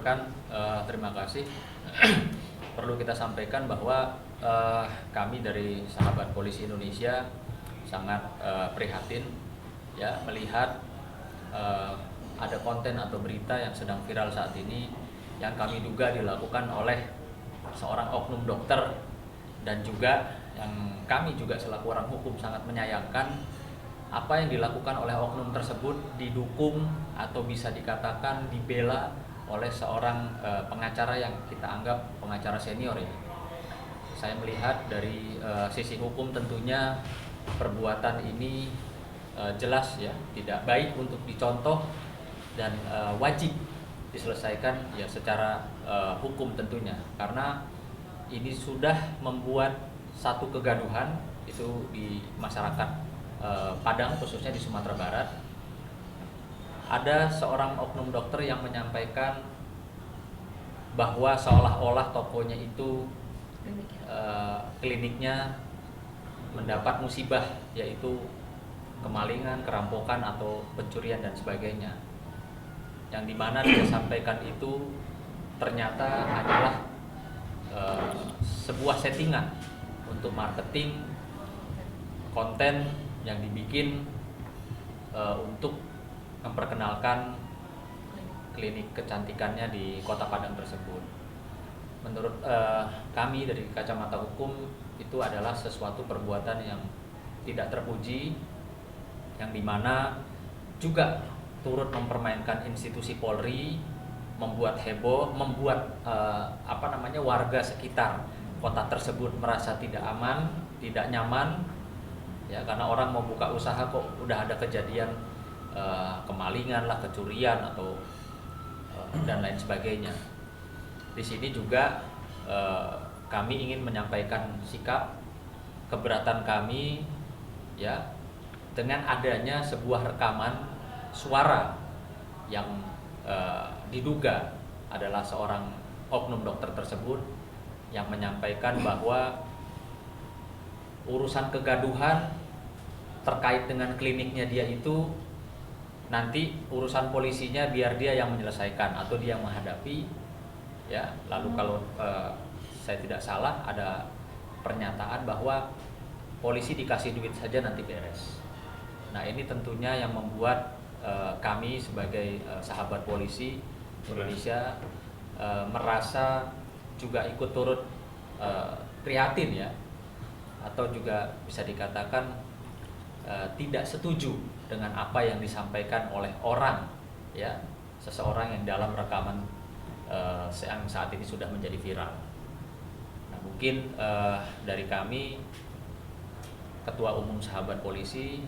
perkenalkan, terima kasih. Perlu kita sampaikan bahwa kami dari Sahabat Polisi Indonesia sangat prihatin ya melihat ada konten atau berita yang sedang viral saat ini yang kami duga dilakukan oleh seorang oknum dokter, dan juga yang kami juga selaku orang hukum sangat menyayangkan apa yang dilakukan oleh oknum tersebut didukung atau bisa dikatakan dibela oleh seorang pengacara yang kita anggap pengacara senior ya. Saya melihat dari sisi hukum tentunya perbuatan ini jelas ya tidak baik untuk dicontoh dan wajib diselesaikan ya secara hukum tentunya, karena ini sudah membuat satu kegaduhan itu di masyarakat Padang, khususnya di Sumatera Barat. Ada seorang oknum dokter yang menyampaikan bahwa seolah-olah tokonya itu kliniknya mendapat musibah, yaitu kemalingan, kerampokan atau pencurian dan sebagainya. Yang dimana dia sampaikan itu ternyata adalah sebuah settingan untuk marketing konten yang dibikin untuk memperkenalkan klinik kecantikannya di Kota Padang tersebut. Menurut kami dari kacamata hukum itu adalah sesuatu perbuatan yang tidak terpuji, yang dimana juga turut mempermainkan institusi Polri, membuat heboh, membuat warga sekitar kota tersebut merasa tidak aman, tidak nyaman ya, karena orang mau buka usaha kok udah ada kejadian kemalingan lah, kecurian atau dan lain sebagainya. Di sini juga kami ingin menyampaikan sikap keberatan kami ya dengan adanya sebuah rekaman suara yang diduga adalah seorang oknum dokter tersebut yang menyampaikan bahwa urusan kegaduhan terkait dengan kliniknya dia itu nanti urusan polisinya biar dia yang menyelesaikan atau dia yang menghadapi ya. Lalu kalau saya tidak salah ada pernyataan bahwa polisi dikasih duit saja nanti beres. Nah, ini tentunya yang membuat kami sebagai sahabat polisi Indonesia merasa juga ikut turut prihatin ya, atau juga bisa dikatakan tidak setuju dengan apa yang disampaikan oleh orang ya, seseorang yang dalam rekaman yang saat ini sudah menjadi viral. Nah, mungkin dari kami Ketua Umum Sahabat Polisi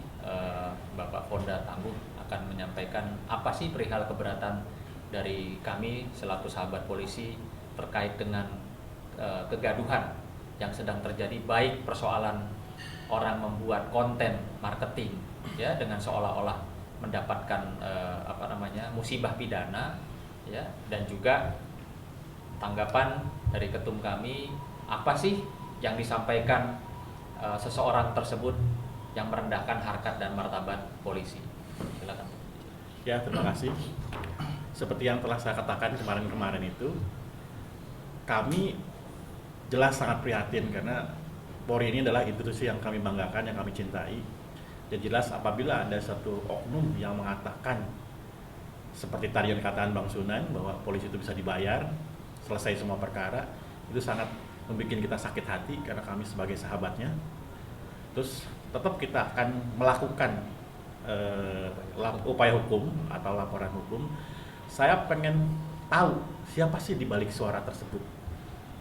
Bapak Fonda Tangguh akan menyampaikan apa sih perihal keberatan dari kami selaku sahabat polisi terkait dengan kegaduhan yang sedang terjadi, baik persoalan orang membuat konten marketing ya dengan seolah-olah mendapatkan musibah pidana ya, dan juga tanggapan dari ketum kami apa sih yang disampaikan seseorang tersebut yang merendahkan harkat dan martabat polisi. Silakan. Ya, terima kasih. Seperti yang telah saya katakan kemarin itu, kami jelas sangat prihatin karena Polri ini adalah institusi yang kami banggakan, yang kami cintai. Dan jelas apabila ada satu oknum yang mengatakan seperti tadi yang dikatakan Bang Sunan bahwa polisi itu bisa dibayar, selesai semua perkara, itu sangat membuat kita sakit hati karena kami sebagai sahabatnya. Terus tetap kita akan melakukan upaya hukum atau laporan hukum. Saya pengen tahu siapa sih di balik suara tersebut.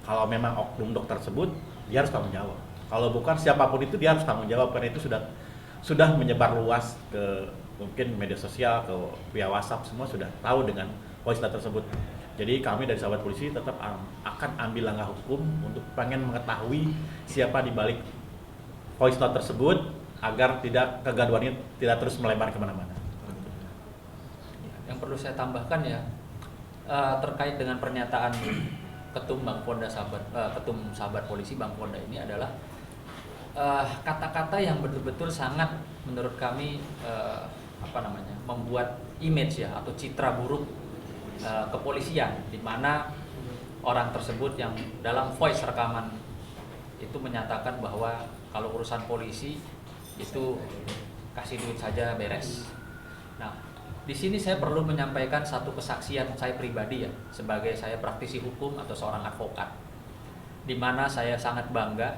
Kalau memang oknum dokter tersebut, dia harus tanggung jawab. Kalau bukan, siapapun itu dia harus tanggung jawab, karena itu sudah menyebar luas ke mungkin media sosial, ke via WhatsApp, semua sudah tahu dengan voice note tersebut. Jadi kami dari sahabat polisi tetap akan ambil langkah hukum untuk pengen mengetahui siapa di balik voice note tersebut agar tidak kegaduhan ini tidak terus melebar kemana-mana. Yang perlu saya tambahkan ya terkait dengan pernyataan ketum Bang Fonda ketum sahabat polisi Bang Fonda ini adalah kata-kata yang betul-betul sangat menurut kami membuat image ya atau citra buruk kepolisian, di mana orang tersebut yang dalam voice rekaman itu menyatakan bahwa kalau urusan polisi itu kasih duit saja beres. Nah, di sini saya perlu menyampaikan satu kesaksian saya pribadi ya, sebagai saya praktisi hukum atau seorang advokat, di mana saya sangat bangga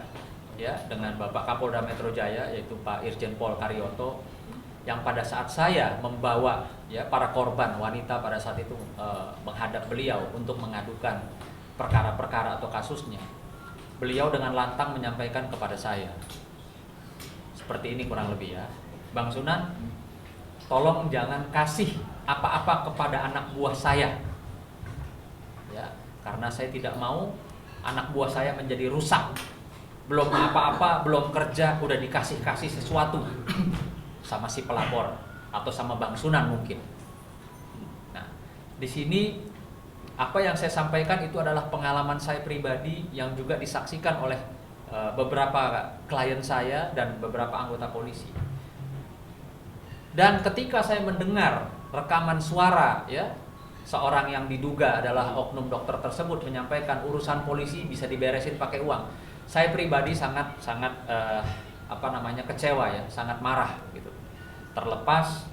ya dengan Bapak Kapolda Metro Jaya, yaitu Pak Irjen Pol Karyoto, yang pada saat saya membawa ya para korban wanita pada saat itu menghadap beliau untuk mengadukan perkara-perkara atau kasusnya, beliau dengan lantang menyampaikan kepada saya seperti ini kurang lebih ya, Bang Sunan, tolong jangan kasih apa-apa kepada anak buah saya ya, karena saya tidak mau anak buah saya menjadi rusak, belum apa-apa, belum kerja udah dikasih-kasih sesuatu sama si pelapor atau sama Bang Sunan mungkin. Nah, di sini apa yang saya sampaikan itu adalah pengalaman saya pribadi yang juga disaksikan oleh beberapa klien saya dan beberapa anggota polisi. Dan ketika saya mendengar rekaman suara ya, seorang yang diduga adalah oknum dokter tersebut menyampaikan urusan polisi bisa diberesin pakai uang, saya pribadi sangat kecewa ya, sangat marah gitu. Terlepas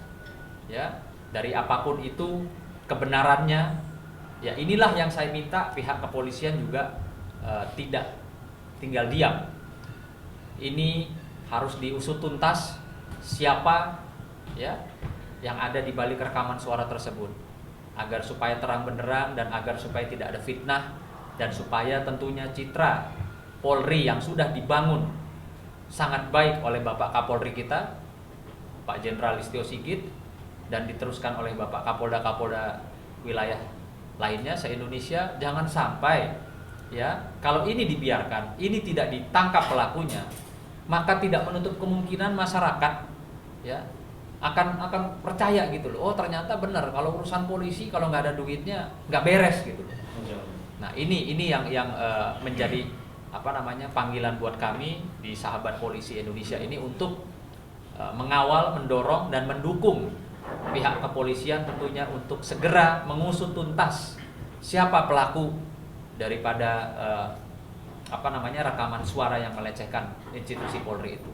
ya dari apapun itu kebenarannya, ya inilah yang saya minta pihak kepolisian juga tidak tinggal diam. Ini harus diusut tuntas siapa ya yang ada di balik rekaman suara tersebut, agar supaya terang benderang dan agar supaya tidak ada fitnah, dan supaya tentunya citra Polri yang sudah dibangun sangat baik oleh Bapak Kapolri kita, Pak Jenderal Listio Sigit, dan diteruskan oleh Bapak Kapolda wilayah lainnya se-Indonesia, jangan sampai ya kalau ini dibiarkan, ini tidak ditangkap pelakunya, maka tidak menutup kemungkinan masyarakat ya akan percaya gitu loh, oh ternyata benar kalau urusan polisi kalau nggak ada duitnya nggak beres gitu loh. Nah ini yang menjadi panggilan buat kami di Sahabat Polisi Indonesia ini untuk mengawal, mendorong dan mendukung pihak kepolisian tentunya untuk segera mengusut tuntas siapa pelaku daripada rekaman suara yang melecehkan institusi Polri itu.